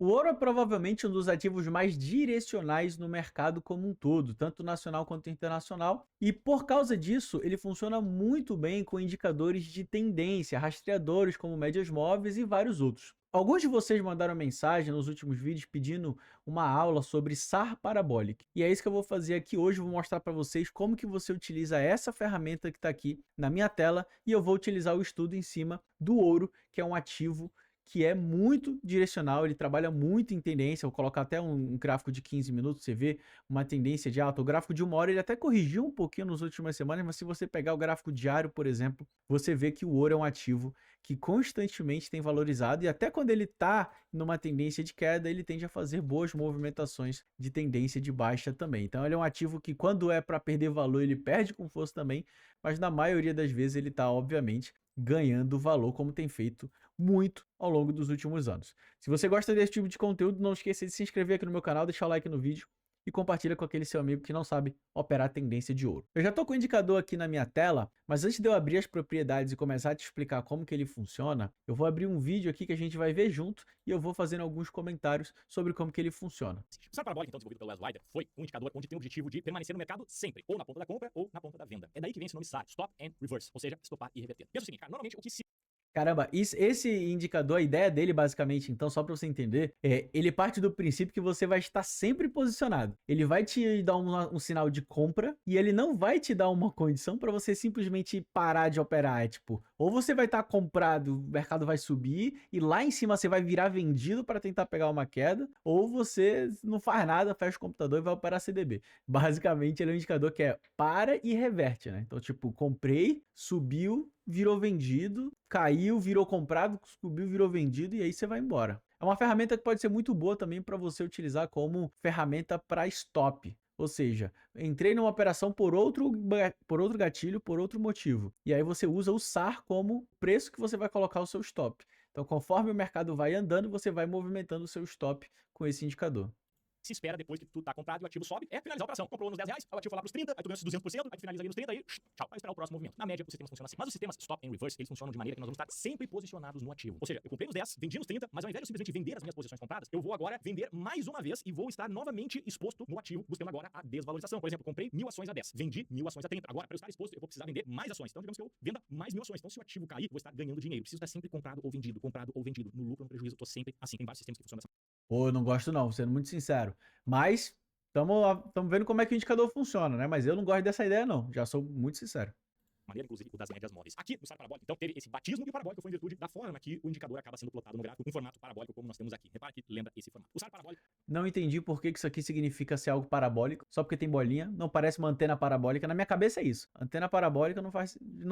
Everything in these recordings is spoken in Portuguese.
O ouro é provavelmente um dos ativos mais direcionais no mercado como um todo, tanto nacional quanto internacional, e por causa disso ele funciona muito bem com indicadores de tendência, rastreadores como médias móveis e vários outros. Alguns de vocês mandaram mensagem nos últimos vídeos pedindo uma aula sobre SAR Parabolic, e é isso que eu vou fazer aqui hoje. Eu vou mostrar para vocês como que você utiliza essa ferramenta que está aqui na minha tela, e eu vou utilizar o estudo em cima do ouro, que é um ativo que é muito direcional, ele trabalha muito em tendência. Vou colocar até um gráfico de 15 minutos, você vê uma tendência de alta. O gráfico de 1 hora ele até corrigiu um pouquinho nas últimas semanas, mas se você pegar o gráfico diário, por exemplo, você vê que o ouro é um ativo que constantemente tem valorizado, e até quando ele está numa tendência de queda, ele tende a fazer boas movimentações de tendência de baixa também. Então ele é um ativo que, quando é para perder valor, ele perde com força também, mas na maioria das vezes ele está, obviamente, ganhando valor, como tem feito muito ao longo dos últimos anos. Se você gosta desse tipo de conteúdo, não esqueça de se inscrever aqui no meu canal, deixar o like no vídeo e compartilha com aquele seu amigo que não sabe operar tendência de ouro. Eu já estou com o indicador aqui na minha tela, mas antes de eu abrir as propriedades e começar a te explicar como que ele funciona, eu vou abrir um vídeo aqui que a gente vai ver junto e eu vou fazendo alguns comentários sobre como que ele funciona. O SAR Parabolic, então, desenvolvido pelo Wes Wider, foi um indicador onde tem o objetivo de permanecer no mercado sempre, ou na ponta da compra ou na ponta da venda. É daí que vem esse nome SAR, Stop and Reverse, ou seja, estopar e reverter. Pensa o seguinte, cara, normalmente o que se... Caramba, esse indicador, a ideia dele basicamente, então, só para você entender, ele parte do princípio que você vai estar sempre posicionado. Ele vai te dar um sinal de compra e ele não vai te dar uma condição para você simplesmente parar de operar. É tipo, ou você vai estar comprado, o mercado vai subir e lá em cima você vai virar vendido para tentar pegar uma queda, ou você não faz nada, fecha o computador e vai operar CDB. Basicamente, ele é um indicador que é para e reverte, né? Então, tipo, comprei, subiu, virou vendido, caiu, virou comprado, subiu, virou vendido e aí você vai embora. É uma ferramenta que pode ser muito boa também para você utilizar como ferramenta para stop. Ou seja, entrei numa operação por outro gatilho, por outro motivo. E aí você usa o SAR como preço que você vai colocar o seu stop. Então, conforme o mercado vai andando, você vai movimentando o seu stop com esse indicador. se espera depois que tu tá comprado e o ativo sobe, é finalizar a operação. Comprou nos 10 reais, aí o ativo foi lá pros 30, aí tu ganha 200%, aí tu finaliza ali nos 30 e tchau, vai esperar o próximo movimento. Na média, os sistemas funcionam assim. Mas os sistemas stop and reverse, eles funcionam de maneira que nós vamos estar sempre posicionados no ativo. Ou seja, eu comprei nos 10, vendi nos 30, mas ao invés de eu simplesmente vender as minhas posições compradas, eu vou agora vender mais uma vez e vou estar novamente exposto no ativo, buscando agora a desvalorização. Por exemplo, eu comprei 1000 ações a 10, vendi 1000 ações a 30. Agora, para eu estar exposto, eu vou precisar vender mais ações. Então, digamos que eu venda mais 1000 ações. Então, se o ativo cair, eu vou estar ganhando dinheiro. Preciso estar sempre comprado ou vendido, comprado ou vendido. No lucro ou no prejuízo, eu tô sempre assim. Tem vários sistemas que funcionam dessa Pô, eu não gosto não, sendo muito sincero. Mas estamos vendo como é que o indicador funciona, né? Mas eu não gosto dessa ideia não, já sou muito sincero. maneira, inclusive, o das médias móveis. Aqui no SAR parabólico, então, teve esse batismo de parabólico, foi em virtude da forma que o indicador acaba sendo plotado no gráfico, um formato parabólico como nós temos aqui. Repara que lembra esse formato. O SAR parabólico... Não entendi por que isso aqui significa ser algo parabólico, só porque tem bolinha, não parece uma antena parabólica. Na minha cabeça é isso. Antena parabólica não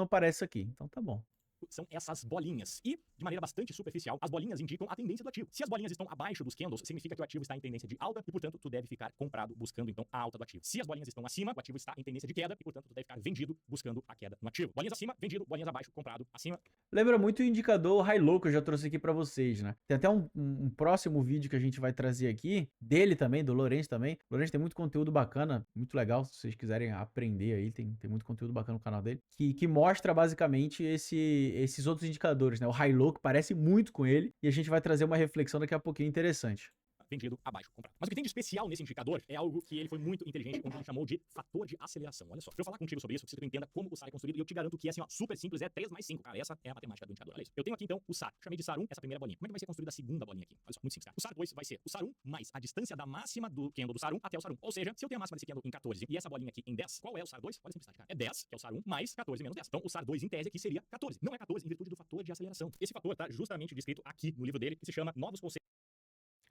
parece isso aqui, então tá bom. São essas bolinhas. E, de maneira bastante superficial, as bolinhas indicam a tendência do ativo. Se as bolinhas estão abaixo dos candles, significa que o ativo está em tendência de alta e, portanto, tu deve ficar comprado buscando, então, a alta do ativo. Se as bolinhas estão acima, o ativo está em tendência de queda e, portanto, tu deve ficar vendido buscando a queda no ativo. Bolinhas acima, vendido. Bolinhas abaixo, comprado. Acima. Lembra muito o indicador High Low que eu já trouxe aqui para vocês, né? Tem até um próximo vídeo que a gente vai trazer aqui, dele também, do Lourenço também. O Lourenço tem muito conteúdo bacana, muito legal, se vocês quiserem aprender aí, tem muito conteúdo bacana no canal dele, que mostra basicamente esses outros indicadores, né? O High Low, que parece muito com ele, e a gente vai trazer uma reflexão daqui a pouquinho interessante. Vendido, abaixo, comprado. Mas o que tem de especial nesse indicador é algo que ele foi muito inteligente, onde ele chamou de fator de aceleração. Olha só, pra eu falar contigo sobre isso, preciso que tu entenda como o SAR é construído, e eu te garanto que é assim, ó, super simples, é 3 mais 5, cara. Essa é a matemática do indicador. Olha isso. Eu tenho aqui, então, o SAR. Chamei de SAR 1, essa primeira bolinha. Como é que vai ser construída a segunda bolinha aqui? Olha só, muito simples, cara. O SAR 2 vai ser o SAR 1 mais a distância da máxima do candle do SAR 1 até o SAR 1. Ou seja, se eu tenho a máxima desse candle em 14 e essa bolinha aqui em 10, qual é o SAR 2? Olha a simplicidade, cara. É 10, que é o SAR 1, mais 14 menos 10. Então, o SAR 2, em tese, aqui seria 14. Não é 14, em virtude do fator de aceleração. Esse fator tá justamente descrito aqui no livro dele, que se chama Novos Conceitos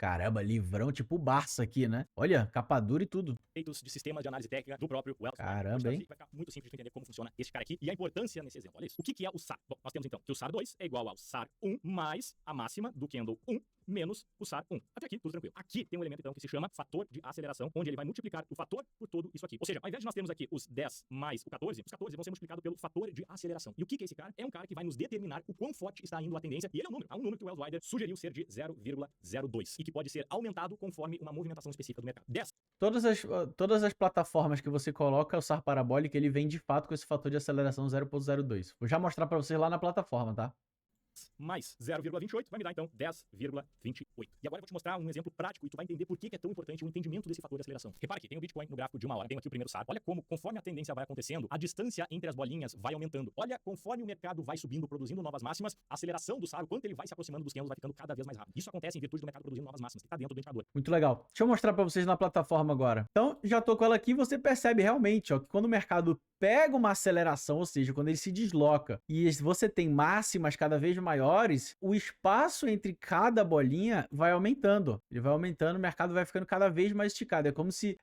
Caramba, livrão tipo Barça aqui, né? Olha, capa dura e tudo. de sistemas de análise técnica do próprio Wells. Caramba, hein? Vai ficar muito simples de entender como funciona esse cara aqui e a importância nesse exemplo. Olha isso. O que é o SAR? Bom, nós temos então que o SAR 2 é igual ao SAR 1 mais a máxima do candle 1 menos o SAR 1. Até aqui, tudo tranquilo. Aqui tem um elemento, então, que se chama fator de aceleração, onde ele vai multiplicar o fator por todo isso aqui. Ou seja, ao invés de nós termos aqui os 10 mais o 14, os 14 vão ser multiplicados pelo fator de aceleração. E o que é esse cara? É um cara que vai nos determinar o quão forte está indo a tendência, e ele é um número. É um número que o Wells Wider sugeriu ser de 0,02 e que pode ser aumentado conforme uma movimentação específica do mercado. 10. Todas as plataformas que você coloca, o SAR parabólico, ele vem de fato com esse fator de aceleração 0,02. Vou já mostrar para vocês lá na plataforma, tá? mais 0,28 vai me dar, então, 10,28. E agora eu vou te mostrar um exemplo prático e tu vai entender por que é tão importante o entendimento desse fator de aceleração. Repara aqui, tem o Bitcoin no gráfico de 1 hora, tenho aqui o primeiro SAR. Olha como, conforme a tendência vai acontecendo, a distância entre as bolinhas vai aumentando. Olha, conforme o mercado vai subindo, produzindo novas máximas, a aceleração do SAR, o quanto ele vai se aproximando dos candles, vai ficando cada vez mais rápido. Isso acontece em virtude do mercado produzindo novas máximas, que está dentro do indicador. Muito legal. Deixa eu mostrar para vocês na plataforma agora. Então, já tô com ela aqui, você percebe realmente, ó, que quando o mercado pega uma aceleração, ou seja, quando ele se desloca e você tem máximas cada vez maiores, o espaço entre cada bolinha vai aumentando. Ele vai aumentando, o mercado vai ficando cada vez mais esticado. É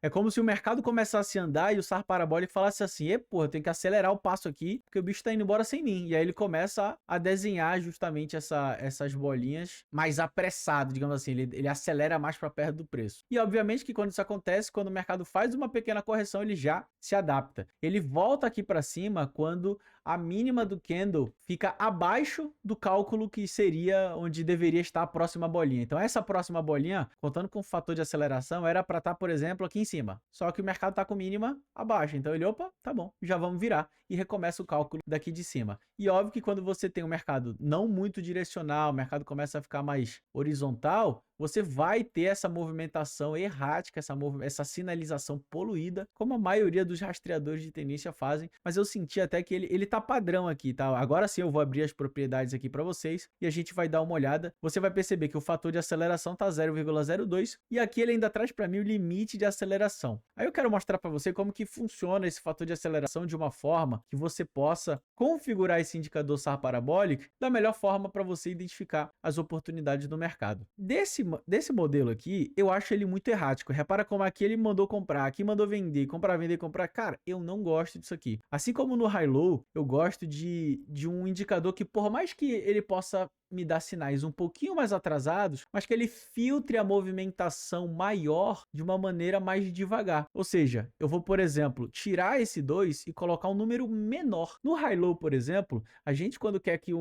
como se o mercado começasse a andar e o SAR parabólico falasse assim: porra, eu tenho que acelerar o passo aqui, porque o bicho tá indo embora sem mim. E aí ele começa a desenhar justamente essas bolinhas mais apressado, digamos assim. Ele acelera mais para perto do preço. E obviamente que quando isso acontece, quando o mercado faz uma pequena correção, ele já se adapta. Ele volta aqui para cima quando a mínima do candle fica abaixo do cálculo que seria onde deveria estar a próxima bolinha. Então essa próxima bolinha, contando com o fator de aceleração, era para estar, por exemplo, aqui em cima. Só que o mercado está com mínima abaixo. Então ele, opa, tá bom, já vamos virar. E recomeça o cálculo daqui de cima. E óbvio que quando você tem um mercado não muito direcional, o mercado começa a ficar mais horizontal, você vai ter essa movimentação errática, essa sinalização poluída, como a maioria dos rastreadores de tendência fazem, mas eu senti até que ele tá padrão aqui, tá? Agora sim eu vou abrir as propriedades aqui para vocês e a gente vai dar uma olhada. Você vai perceber que o fator de aceleração tá 0,02 e aqui ele ainda traz para mim o limite de aceleração. Aí eu quero mostrar para você como que funciona esse fator de aceleração de uma forma que você possa configurar esse indicador SAR parabólico da melhor forma para você identificar as oportunidades do mercado. Desse modelo aqui, eu acho ele muito errático. Repara como aqui ele mandou comprar, aqui mandou vender, comprar, vender, comprar. Cara, eu não gosto disso aqui. Assim como no High Low, eu gosto de um indicador que, por mais que ele possa me dar sinais um pouquinho mais atrasados, mas que ele filtre a movimentação maior de uma maneira mais devagar. Ou seja, eu vou, por exemplo, tirar esse 2 e colocar um número menor. No High Low, por exemplo, a gente quando quer que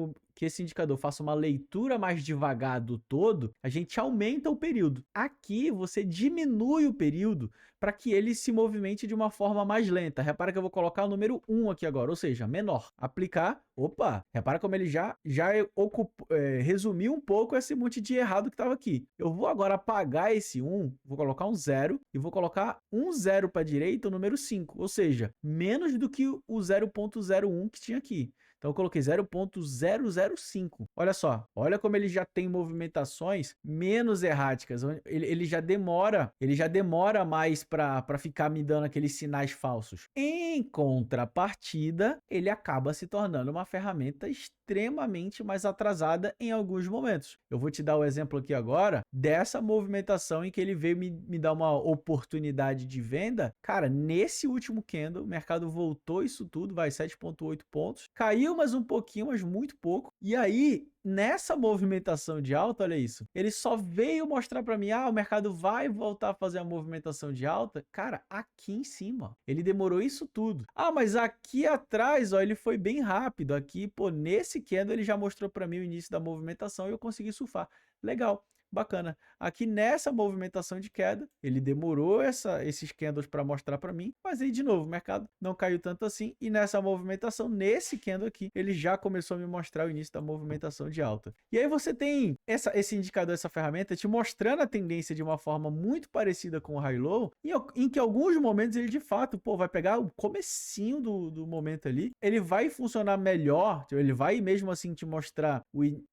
esse indicador faça uma leitura mais devagar do todo, a gente aumenta o período. Aqui você diminui o período para que ele se movimente de uma forma mais lenta. Repara que eu vou colocar o número 1 aqui agora, ou seja, menor. Aplicar, opa, repara como ele já resumiu um pouco esse monte de errado que estava aqui. Eu vou agora apagar esse 1, vou colocar um 0 e vou colocar um 0 para a direita, o número 5, ou seja, menos do que o 0,01 que tinha aqui. Então eu coloquei 0,005. Olha só, olha como ele já tem movimentações menos erráticas. Ele já demora mais para ficar me dando aqueles sinais falsos. Em contrapartida, ele acaba se tornando uma ferramenta extremamente mais atrasada em alguns momentos. Eu vou te dar o exemplo aqui agora dessa movimentação em que ele veio me dar uma oportunidade de venda. Cara, nesse último candle, o mercado voltou isso tudo, vai 7,8 pontos. Caiu mais um pouquinho, mas muito pouco. E aí, nessa movimentação de alta, olha isso, ele só veio mostrar para mim, o mercado vai voltar a fazer a movimentação de alta, cara, aqui em cima. Ele demorou isso tudo. Mas aqui atrás, ó, ele foi bem rápido. Aqui, pô, nesse candle ele já mostrou para mim o início da movimentação e eu consegui surfar. Legal. Bacana. Aqui nessa movimentação de queda, ele demorou esses candles para mostrar para mim, mas aí de novo, o mercado não caiu tanto assim e nessa movimentação, nesse candle aqui, ele já começou a me mostrar o início da movimentação de alta. E aí você tem esse indicador, essa ferramenta, te mostrando a tendência de uma forma muito parecida com o High Low, em que alguns momentos ele de fato, vai pegar o comecinho do momento ali, ele vai funcionar melhor, ele vai mesmo assim te mostrar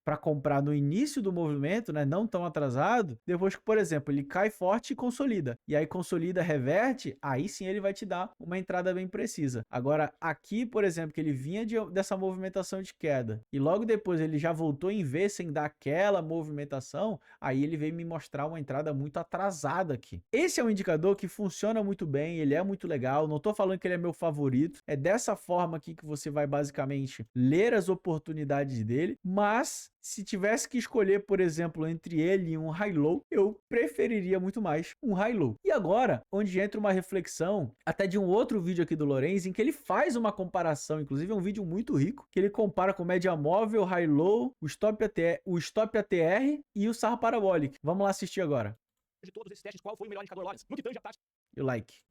para comprar no início do movimento, né, não tão atrasado, depois que, por exemplo, ele cai forte e consolida. E aí consolida, reverte, aí sim ele vai te dar uma entrada bem precisa. Agora, aqui, por exemplo, que ele vinha dessa movimentação de queda e logo depois ele já voltou em V sem dar aquela movimentação, aí ele veio me mostrar uma entrada muito atrasada aqui. Esse é um indicador que funciona muito bem, ele é muito legal, não estou falando que ele é meu favorito, é dessa forma aqui que você vai basicamente ler as oportunidades dele, mas se tivesse que escolher, por exemplo, entre ele e um High Low, eu preferiria muito mais um High Low. E agora, onde entra uma reflexão, até de um outro vídeo aqui do Lorenz, em que ele faz uma comparação, inclusive é um vídeo muito rico, que ele compara com média móvel, High Low, o Stop ATR e o SAR Parabolic. Vamos lá assistir agora. De todos esses testes, qual foi o melhor indicador, Lorenz? No que tange a tática. E o like.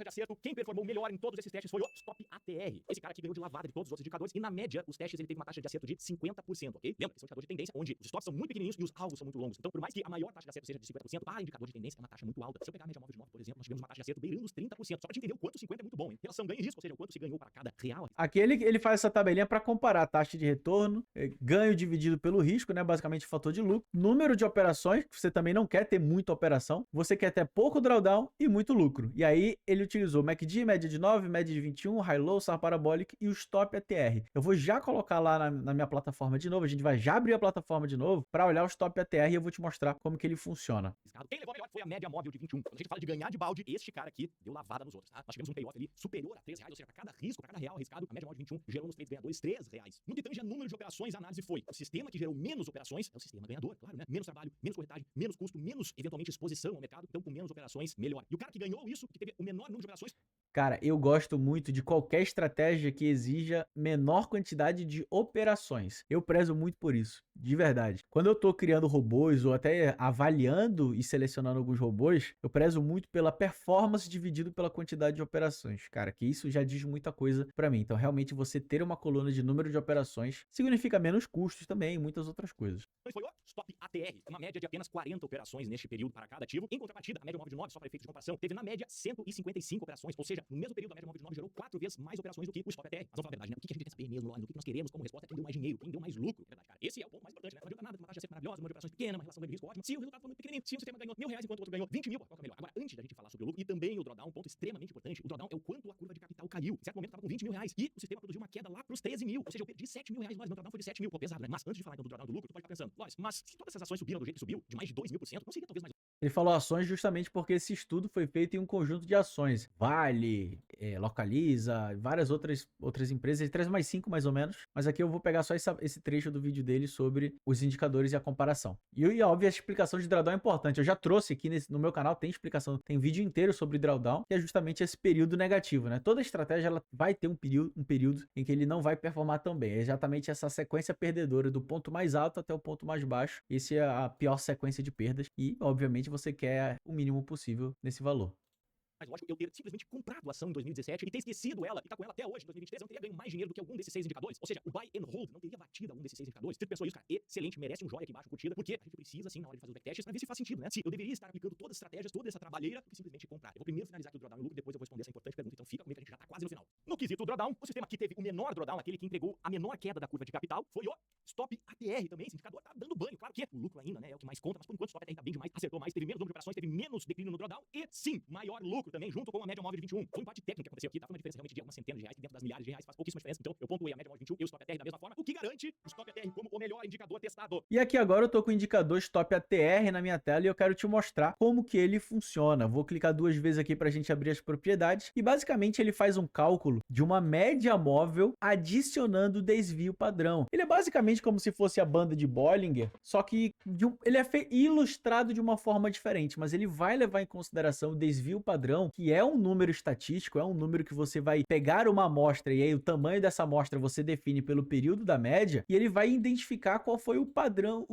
de acerto, quem performou melhor em todos esses testes foi o Stop ATR. Esse cara aqui ganhou de lavada de todos os outros indicadores e, na média, os testes ele teve uma taxa de acerto de 50%, ok? Lembra, esse é um indicador de tendência onde os stops são muito pequenininhos e os alvos são muito longos. Então, por mais que a maior taxa de acerto seja de 50%, para indicador de tendência é uma taxa muito alta. Se eu pegar a média móvel de 9, por exemplo, nós tivemos uma taxa de acerto beirando os 30%. Só pra gente entender o quanto 50 é muito bom, hein? Relação ganho e risco, ou seja, o quanto se ganhou para cada real. Aqui ele faz essa tabelinha para comparar a taxa de retorno, ganho dividido pelo risco, né? Basicamente o fator de lucro, número de operações, que você também não quer ter muita operação, você quer ter pouco drawdown e muito lucro. E aí ele utilizou MACD, média de 9, média de 21, High Low, SAR Parabolic e o Stop ATR. Eu vou já colocar lá na minha plataforma de novo, a gente vai já abrir a plataforma de novo para olhar o Stop ATR e eu vou te mostrar como que ele funciona. Quem levou melhor foi a média móvel de 21. Quando a gente fala de ganhar de balde, este cara aqui deu lavada nos outros, tá? Nós tivemos um payoff ali superior a R$3, ou seja, para cada risco, para cada real arriscado, a média móvel de 21 gerou nos trades ganhadores R$3. No que tange a número de operações, a análise foi: o sistema que gerou menos operações é o sistema ganhador, claro, né? Menos trabalho, menos corretagem, menos custo, menos, eventualmente, exposição ao mercado. Então, com menos operações, melhor. E o cara que ganhou isso, que teve o menor número de operações... Cara, eu gosto muito de qualquer estratégia que exija menor quantidade de operações. Eu prezo muito por isso, de verdade. Quando eu tô criando robôs ou até avaliando e selecionando alguns robôs, eu prezo muito pela performance dividido pela quantidade de operações. Cara, que isso já diz muita coisa pra mim. Então, realmente, você ter uma coluna de número de operações significa menos custos também e muitas outras coisas. Foi o Stop ATR, uma média de apenas 40 operações neste período para cada ativo. Em contrapartida, a média móvel de 9, só para efeito de comparação, teve na média 155 operações, ou seja, no mesmo período a média móvel de 9 gerou 4 vezes mais operações do que o Stop ATR. Mas vamos falar a verdade, né? O que a gente quer saber mesmo, no que nós queremos como resposta é quem deu mais dinheiro, quem deu mais lucro. É verdade, cara. Esse é o ponto mais importante, né? Não adianta nada ter uma taxa de acerto maravilhosa, uma de operações pequena, uma relação ganho-risco ótima, se o resultado for muito pequenininho, se um sistema ganhou R$1.000 enquanto o outro ganhou 20 mil, qual que é melhor? Agora, antes da gente falar sobre o lucro e também o drawdown, um ponto extremamente importante, o drawdown é o quanto a curva de capital caiu. Em certo momento estava com R$20 mil e o sistema produziu uma queda lá pros 13 mil, ou seja, eu perdi R$7 mil, meu drawdown foi de 7 mil, pô, pesado, né? Mas antes de falar então do drawdown do lucro, tu pode ficar pensando, Loris, mas se todas essas ações subiram do jeito que subiu, de mais de 2.000%, não seria talvez mais... Ele falou ações justamente porque esse estudo foi feito em um conjunto de ações. Vale, Localiza, várias outras empresas. Ele traz mais 5 mais ou menos. Mas aqui eu vou pegar só esse trecho do vídeo dele sobre os indicadores e a comparação. E óbvio, a explicação de drawdown é importante. Eu já trouxe aqui no meu canal, tem explicação, tem vídeo inteiro sobre drawdown, que é justamente esse período negativo, né? Toda estratégia ela vai ter um período em que ele não vai performar tão bem. É exatamente essa sequência perdedora do ponto mais alto até o ponto mais baixo. Esse é a pior sequência de perdas. E, obviamente, você quer o mínimo possível nesse valor. Mas lógico, eu ter simplesmente comprado a ação em 2017 e ter esquecido ela e tá com ela até hoje, em 2023, eu não teria ganho mais dinheiro do que algum desses 6 indicadores. Ou seja, o buy and hold não teria batido algum desses 6 indicadores. Se tu pensou isso, cara, excelente, merece um joinha aqui embaixo, curtida, porque a gente precisa, assim, na hora de fazer os backtestes, pra ver se faz sentido, né? Se eu deveria estar aplicando todas as estratégias, toda essa trabalheira, do que simplesmente comprar. Eu vou primeiro finalizar aqui o drawdown e o lucro, depois eu vou responder essa importante pergunta. Então fica comigo que a gente já tá quase no final. No quesito drawdown, o sistema que teve o menor drawdown, aquele que entregou a menor queda da curva de capital, foi o Stop ATR também. Esse indicador tá dando banho. Claro que o lucro ainda, né, é o que mais conta, mas por enquanto o Stop ATR tá bem demais, acertou mais, teve menos número de operações, teve menos declínio no drawdown e sim, maior lucro também, junto com a média móvel de 21. Foi um empate técnico que aconteceu aqui, tá? Foi uma diferença realmente de algumas centenas de reais, que dentro das milhares de reais faz pouquíssima diferença. Então eu pontuei a média móvel de 21 e o Stop ATR da mesma forma, o que garante o Stop ATR como o melhor indicador testado. E aqui agora eu tô com o indicador Stop ATR na minha tela e eu quero te mostrar como que ele funciona. Vou clicar 2 vezes aqui pra gente abrir as propriedades e basicamente ele faz um cálculo de uma média móvel adicionando o desvio padrão. Ele é basicamente como se fosse a banda de Bollinger, só que ele é ilustrado de uma forma diferente, mas ele vai levar em consideração o desvio padrão, que é um número estatístico, é um número que você vai pegar uma amostra e aí o tamanho dessa amostra você define pelo período da média e ele vai identificar qual foi o padrão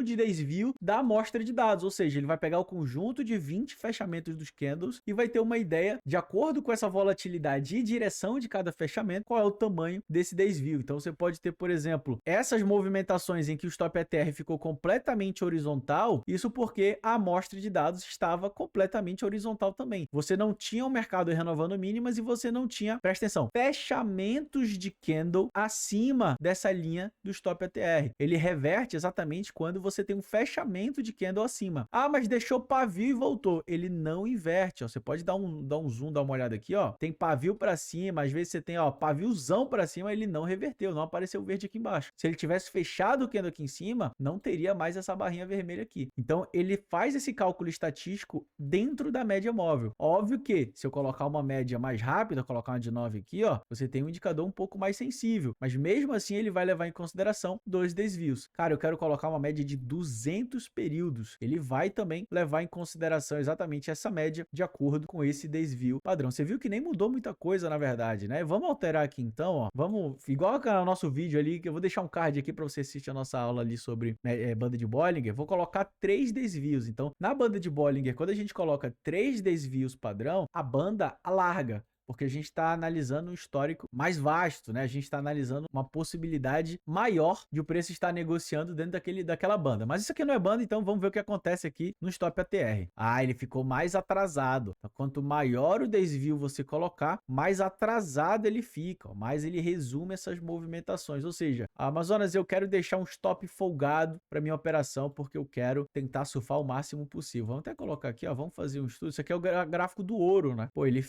de desvio da amostra de dados, ou seja, ele vai pegar o conjunto de 20 fechamentos dos candles e vai ter uma ideia, de acordo com essa volatilidade e direção de cada fechamento, qual é o tamanho desse desvio. Então você pode ter, por exemplo, essas movimentações em que o Stop ATR ficou completamente horizontal, isso porque a amostra de dados estava completamente horizontal também. Você não tinha o mercado renovando mínimas e você não tinha, presta atenção, fechamentos de candle acima dessa linha do Stop ATR. Ele reverte exatamente quando você tem um fechamento de candle acima. Ah, mas deixou pavio e voltou. Ele não inverte, ó. Você pode dar um zoom, dar uma olhada aqui, ó. Tem pavio para cima, às vezes você tem, ó, paviozão para cima, ele não reverteu, não apareceu verde aqui embaixo. Se ele tivesse fechado o candle aqui em cima, não teria mais essa barrinha vermelha aqui. Então, ele faz esse cálculo estatístico dentro da média móvel. Óbvio que, se eu colocar uma média mais rápida, colocar uma de 9 aqui, ó, você tem um indicador um pouco mais sensível, mas mesmo assim ele vai levar em consideração 2 desvios. Cara, eu quero colocar uma média de 200 períodos. Ele vai também levar em consideração exatamente essa média de acordo com esse desvio padrão. Você viu que nem mudou muita coisa, na verdade, né? Vamos alterar aqui então, ó. Vamos, igual no nosso vídeo ali, que eu vou deixar um card aqui para você assistir a nossa aula ali sobre banda de Bollinger. Vou colocar 3 desvios. Então, na banda de Bollinger, Bollinger, quando a gente coloca 3 desvios padrão, a banda alarga. Porque a gente está analisando um histórico mais vasto, né? A gente está analisando uma possibilidade maior de o preço estar negociando dentro daquela banda. Mas isso aqui não é banda, então vamos ver o que acontece aqui no Stop ATR. Ah, ele ficou mais atrasado. Então, quanto maior o desvio você colocar, mais atrasado ele fica, ó, mais ele resume essas movimentações. Ou seja, Amazonas, eu quero deixar um stop folgado para minha operação, porque eu quero tentar surfar o máximo possível. Vamos até colocar aqui, ó, vamos fazer um estudo. Isso aqui é o gráfico do ouro, né? Pô, ele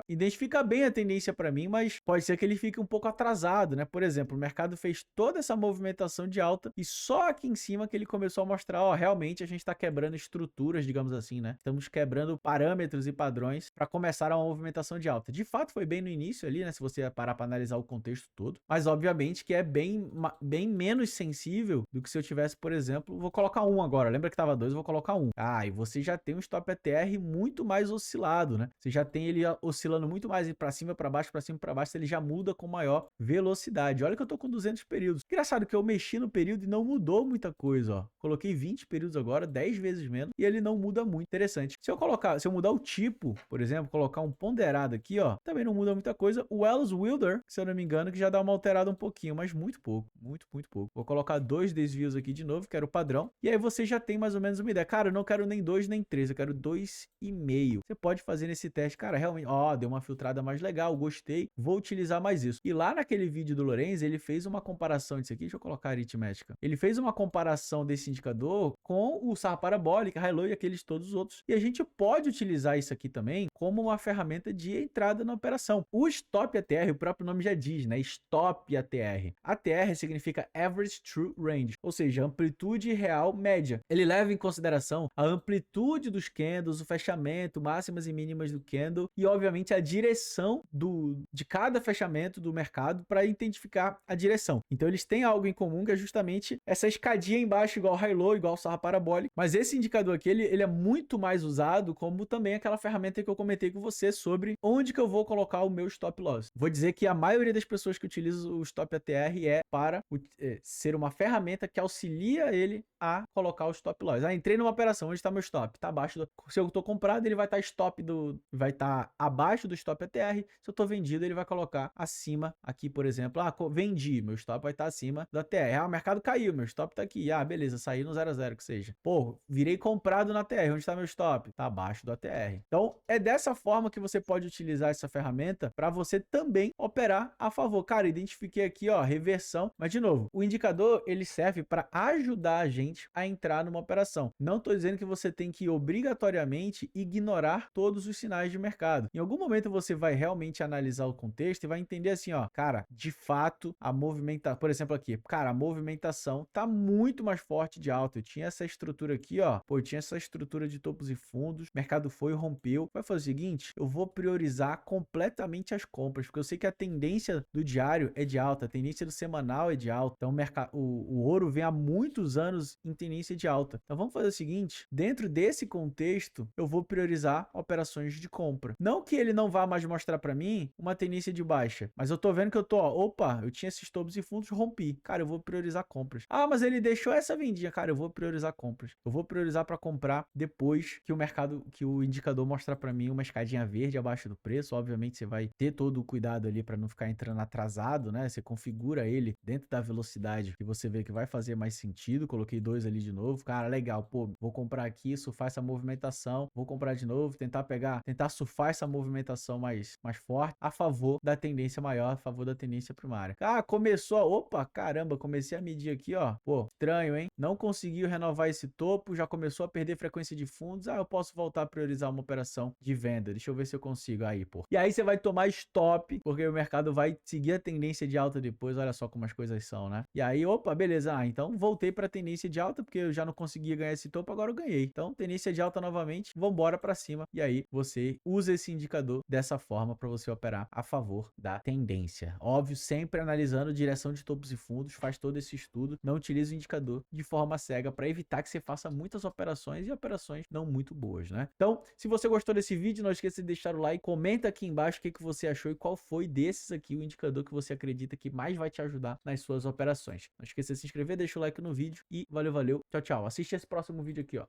identifica bem a tendência para mim, mas pode ser que ele fique um pouco atrasado, né? Por exemplo, o mercado fez toda essa movimentação de alta e só aqui em cima que ele começou a mostrar, ó, realmente a gente está quebrando estruturas, digamos assim, né? Estamos quebrando parâmetros e padrões para começar uma movimentação de alta. De fato, foi bem no início ali, né? Se você parar para analisar o contexto todo, mas obviamente que é bem menos sensível do que se eu tivesse, por exemplo, vou colocar um agora. Lembra que estava 2, eu vou colocar um. Ah, e você já tem um stop ATR muito mais oscilado, né? Você já tem ele oscilando muito mais para cima, para baixo, para cima, para baixo, ele já muda com maior velocidade. Olha que eu tô com 200 períodos. Engraçado que eu mexi no período e não mudou muita coisa, ó. Coloquei 20 períodos agora, 10 vezes menos, e ele não muda muito. Interessante. Se eu mudar o tipo, por exemplo, colocar um ponderado aqui, ó, também não muda muita coisa. O Wells Wilder, se eu não me engano, que já dá uma alterada um pouquinho, mas muito pouco, muito pouco. Vou colocar 2 desvios aqui de novo, que era o padrão, e aí você já tem mais ou menos uma ideia. Cara, eu não quero nem 2 nem 3, eu quero 2,5. Você pode fazer nesse teste, cara, realmente, ó, deu uma filtrada mais legal, gostei, vou utilizar mais isso. E lá naquele vídeo do Lorenz, ele fez uma comparação disso aqui, deixa eu colocar a aritmética. Ele fez uma comparação desse indicador com o Sarra Parabólica, High Low e aqueles todos os outros. E a gente pode utilizar isso aqui também como uma ferramenta de entrada na operação. O Stop ATR, o próprio nome já diz, né? Stop ATR. ATR significa Average True Range, ou seja, amplitude real média. Ele leva em consideração a amplitude dos candles, o fechamento, máximas e mínimas do candle e, obviamente, a direção de cada fechamento do mercado para identificar a direção. Então, eles têm algo em comum que é justamente essa escadinha embaixo, igual High Low, igual Sarra Parabólica. Mas esse indicador aqui, ele é muito mais usado como também aquela ferramenta que eu comentei com você sobre onde que eu vou colocar o meu stop loss. Vou dizer que a maioria das pessoas que utilizam o Stop ATR é para ser uma ferramenta que auxilia ele a colocar o stop loss. Ah, entrei numa operação, onde está meu stop? Está abaixo se eu estou comprado, ele vai estar vai estar abaixo do stop ATR. Se eu estou vendido, ele vai colocar acima aqui, por exemplo. Ah, vendi, meu stop vai estar acima do ATR. Ah, o mercado caiu, meu stop está aqui. Ah, beleza, saí no 0 a 0 que seja. Pô, virei comprado no ATR, onde está meu stop? Está abaixo do ATR. Então, é dessa forma que você pode utilizar essa ferramenta para você também operar a favor. Cara, identifiquei aqui, ó, reversão. Mas, de novo, o indicador, ele serve para ajudar a gente a entrar numa operação. Não estou dizendo que você tem que obrigatoriamente ignorar todos os sinais de mercado. Em algum momento você vai realmente analisar o contexto e vai entender assim, ó, cara, de fato, a movimentação, por exemplo aqui, cara, a movimentação tá muito mais forte de alta. Eu tinha essa estrutura aqui, ó, pô, eu tinha essa estrutura de topos e fundos, o mercado foi e rompeu. Vai fazer o seguinte, eu vou priorizar completamente as compras, porque eu sei que a tendência do diário é de alta, a tendência do semanal é de alta. Então, o ouro vem há muitos anos em tendência de alta. Então, vamos fazer o seguinte, dentro desse contexto, eu vou priorizar operações de compra. Não que ele não vá mais mostrar para mim uma tendência de baixa, mas eu tô vendo que eu tô, ó, opa, eu tinha esses topos e fundos, rompi. Cara, eu vou priorizar compras. Ah, mas ele deixou essa vendinha. Cara, eu vou priorizar compras. Eu vou priorizar para comprar depois que o indicador mostrar para mim uma escadinha verde abaixo do preço. Obviamente, você vai ter todo o cuidado ali para não ficar entrando atrasado, né? Você configura ele dentro da velocidade que você vê que vai fazer mais sentido. Coloquei 2 ali de novo. Cara, legal. Pô, vou comprar aqui, surfar essa movimentação. Vou comprar de novo, tentar surfar essa movimentação mais forte a favor da tendência maior, a favor da tendência primária. Ah, começou, opa, caramba, comecei a medir aqui, ó. Pô, estranho, hein? Não conseguiu renovar esse topo, já começou a perder frequência de fundos. Ah, eu posso voltar a priorizar uma operação de venda. Deixa eu ver se eu consigo aí, pô. E aí você vai tomar stop, porque o mercado vai seguir a tendência de alta depois. Olha só como as coisas são, né? E aí, opa, beleza. Ah, então voltei para a tendência de alta, porque eu já não conseguia ganhar esse topo, agora eu ganhei. Então, tendência de alta novamente, vambora para cima. E aí, você usa esse indicador dessa forma para você operar a favor da tendência. Óbvio, sempre analisando direção de topos e fundos, faz todo esse estudo, não utiliza o indicador de forma cega para evitar que você faça muitas operações e operações não muito boas, né? Então, se você gostou desse vídeo, não esqueça de deixar o like, comenta aqui embaixo o que você achou e qual foi desses aqui o indicador que você acredita que mais vai te ajudar nas suas operações. Não esqueça de se inscrever, deixa o like no vídeo e valeu, tchau, tchau. Assiste esse próximo vídeo aqui, ó.